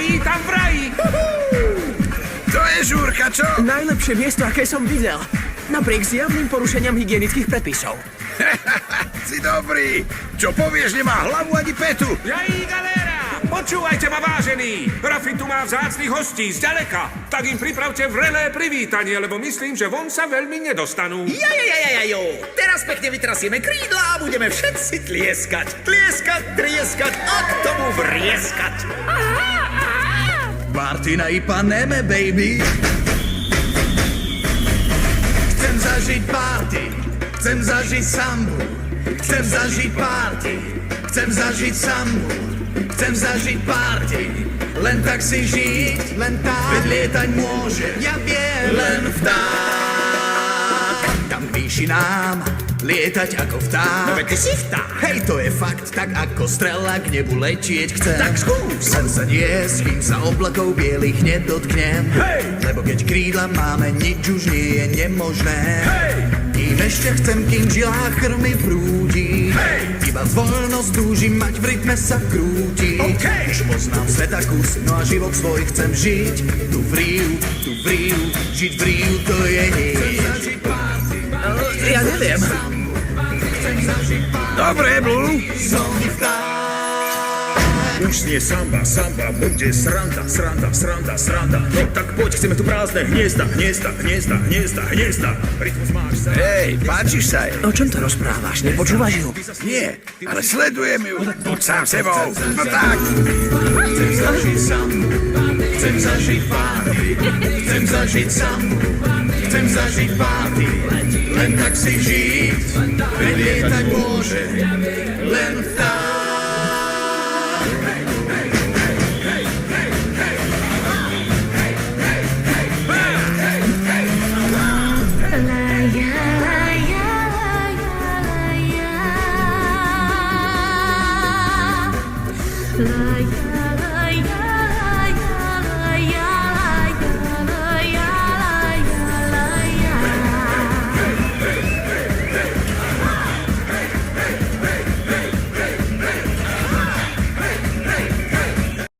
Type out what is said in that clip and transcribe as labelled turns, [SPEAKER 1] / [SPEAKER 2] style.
[SPEAKER 1] vítam v raji!
[SPEAKER 2] To je žúrka, čo?
[SPEAKER 3] Najlepšie miesto, aké som videl. Napriek zjavným porušeniam hygienických predpisov.
[SPEAKER 2] Si dobrý. Čo povieš, nemá hlavu ani petu.
[SPEAKER 1] Jají, galéra! Počúvajte ma, vážení! Rafi tu má vzácnych hostí zďaleka. Tak im pripravte vrelé privítanie, lebo myslím, že von sa veľmi nedostanú.
[SPEAKER 4] Jajajajajo, teraz pekne vytrasieme krídla a budeme všetci tlieskať. Tlieskať, trieskať a k tomu vrieskať.
[SPEAKER 5] Party na Ipaneme, baby. Chcem zažiť party, chcem zažiť sambu. Chcem zažiť party, chcem zažiť sambu. Chcem zažiť party, len tak si žiť, len tak. Veď lietať môže, ja viem, len vták. Tam píši nám, lietať ako vták.
[SPEAKER 4] No veď ty si vták.
[SPEAKER 5] Hej, to je fakt, tak ako strela k nebu letieť chcem.
[SPEAKER 4] Tak skús.
[SPEAKER 5] Len sa niesť, kým sa oblakov bielých nedotknem.
[SPEAKER 1] Hej!
[SPEAKER 5] Lebo keď krídla máme, nič už nie je nemožné.
[SPEAKER 1] Hej!
[SPEAKER 5] Kým ešte chcem, kým v žilách krmi prúdi.
[SPEAKER 1] Hej!
[SPEAKER 5] Iba voľnosť túžim mať, v rytme sa krúti.
[SPEAKER 1] Okej!
[SPEAKER 5] Už poznám sveta kus, no a život svoj chcem žiť. Tu v Riu, žiť v Riu, to je nič.
[SPEAKER 3] Ja neviem.
[SPEAKER 2] Dobre, Blue.
[SPEAKER 5] Som vták.
[SPEAKER 1] Už nie samba, samba, bude sranda, sranda, sranda, sranda. No tak poď, chceme tu prázdne hniezda, hniezda, hniezda, hniezda, hniezda. Rytmus máš sa.
[SPEAKER 2] Hej, páčiš sa jej?
[SPEAKER 3] O čom to rozprávaš? Nepočúvaš ju?
[SPEAKER 2] Nie, ale sledujem ju. Buď sám sebou. No tak.
[SPEAKER 5] Chcem zažiť sambu, chcem zažiť party, chcem zažiť sambu, chcem zažiť party, len tak si žiť, veď lietať môže, len vták.
[SPEAKER 6] La